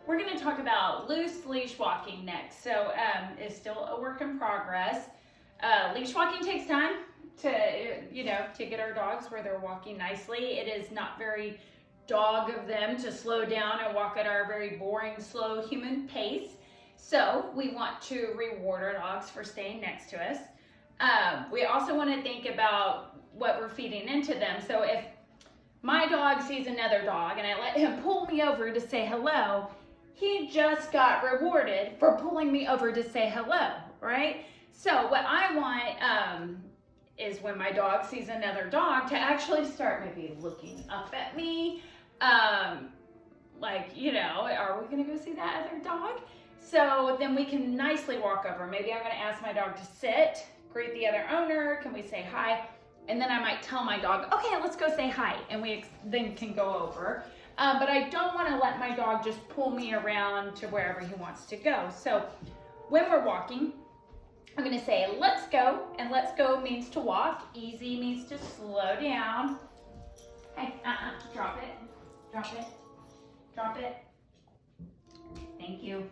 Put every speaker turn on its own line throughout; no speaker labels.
we're going to talk about loose leash walking next. So it's still a work in progress. Leash walking takes time to get our dogs where they're walking nicely. It is not very dog of them to slow down and walk at our very boring, slow human pace. So we want to reward our dogs for staying next to us. We also want to think about what we're feeding into them. So if my dog sees another dog and I let him pull me over to say hello, he just got rewarded for pulling me over to say hello, right? So what I want is when my dog sees another dog to actually start maybe looking up at me, like, are we gonna go see that other dog? So then we can nicely walk over. Maybe I'm gonna ask my dog to sit, greet the other owner, can we say hi? And then I might tell my dog, okay, let's go say hi, and we then can go over. But I don't wanna let my dog just pull me around to wherever he wants to go. So when we're walking, I'm gonna say, let's go, and let's go means to walk. Easy means to slow down. Hey, drop it, drop it, drop it. Thank you.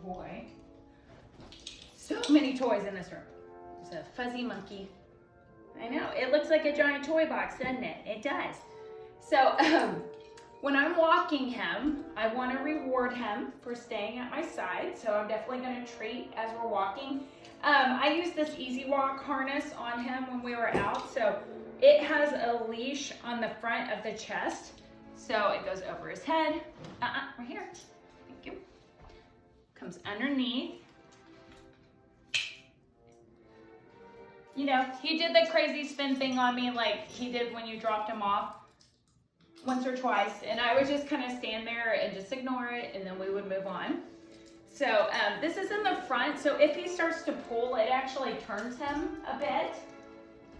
Boy, so many toys in this room. There's a fuzzy monkey. I know, it looks like a giant toy box, doesn't it? It does. So when I'm walking him, I want to reward him for staying at my side. So I'm definitely going to treat as we're walking. I use this Easy Walk harness on him when we were out. So it has a leash on the front of the chest. So it goes over his head. Right here. Thank you. Comes underneath. He did the crazy spin thing on me like he did when you dropped him off once or twice, and I would just kind of stand there and just ignore it, and then we would move on. So this is in the front, so if he starts to pull, it actually turns him a bit.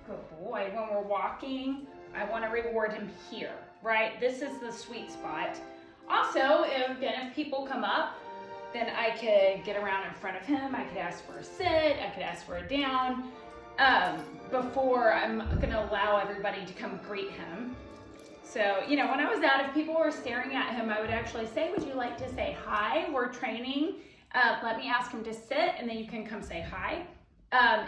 Good boy. When we're walking, I want to reward him here, right? This is the sweet spot. Also, if people come up, then I could get around in front of him. I could ask for a sit, I could ask for a down, before I'm gonna allow everybody to come greet him. So, when I was out, if people were staring at him, I would actually say, would you like to say hi? We're training. Let me ask him to sit, and then you can come say hi.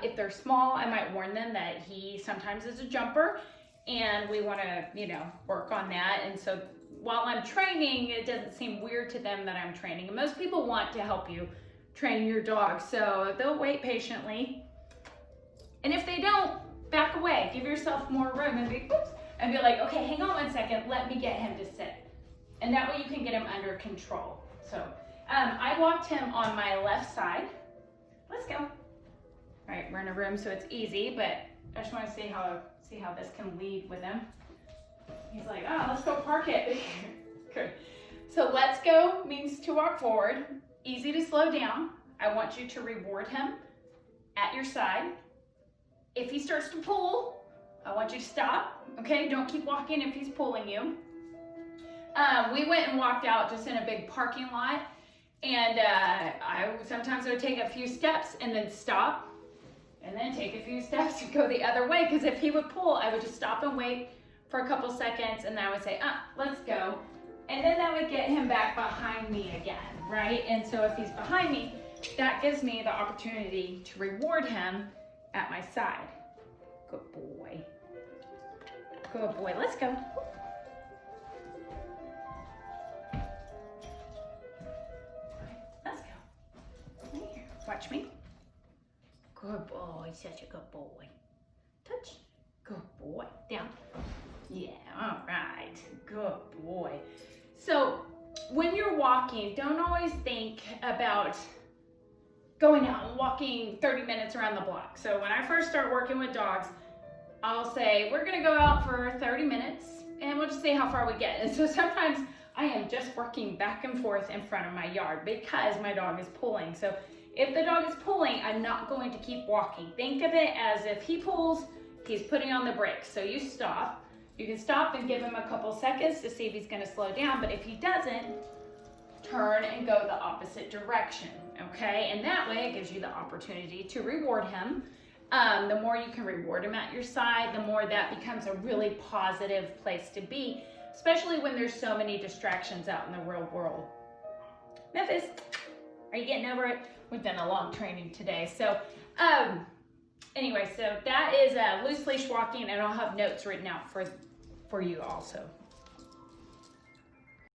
If they're small, I might warn them that he sometimes is a jumper, and we want to, work on that. And so while I'm training, it doesn't seem weird to them that I'm training. And most people want to help you train your dog, so they'll wait patiently. And if they don't, back away. Give yourself more room and be like, okay, hang on one second. Let me get him to sit. And that way you can get him under control. So I walked him on my left side. Let's go. All right, we're in a room, so it's easy, but I just want to see how this can lead with him. He's like, oh, let's go park it. Good. So let's go means to walk forward. Easy to slow down. I want you to reward him at your side. If he starts to pull, I want you to stop, okay? Don't keep walking if he's pulling you. We went and walked out just in a big parking lot, and sometimes I would take a few steps and then stop, and then take a few steps and go the other way, because if he would pull, I would just stop and wait for a couple seconds, and then I would say, let's go. And then that would get him back behind me again, right? And so if he's behind me, that gives me the opportunity to reward him at my side. Good boy. Good boy. Let's go. Let's go. Right here. Watch me. Good boy. Such a good boy. Touch. Good boy. Down. Yeah. All right. Good boy. So when you're walking, don't always think about going out and walking 30 minutes around the block. So when I first start working with dogs, I'll say, we're gonna go out for 30 minutes and we'll just see how far we get. And so sometimes I am just working back and forth in front of my yard because my dog is pulling. So if the dog is pulling, I'm not going to keep walking. Think of it as if he pulls, he's putting on the brakes. So you stop. You can stop and give him a couple seconds to see if he's gonna slow down, but if he doesn't, turn and go the opposite direction, okay? And that way it gives you the opportunity to reward him. The more you can reward him at your side, the more that becomes a really positive place to be especially when there's so many distractions out in the real world. Memphis, are you getting over it? We've done a long training today. So anyway, so that is loose leash walking, and I'll have notes written out for you also.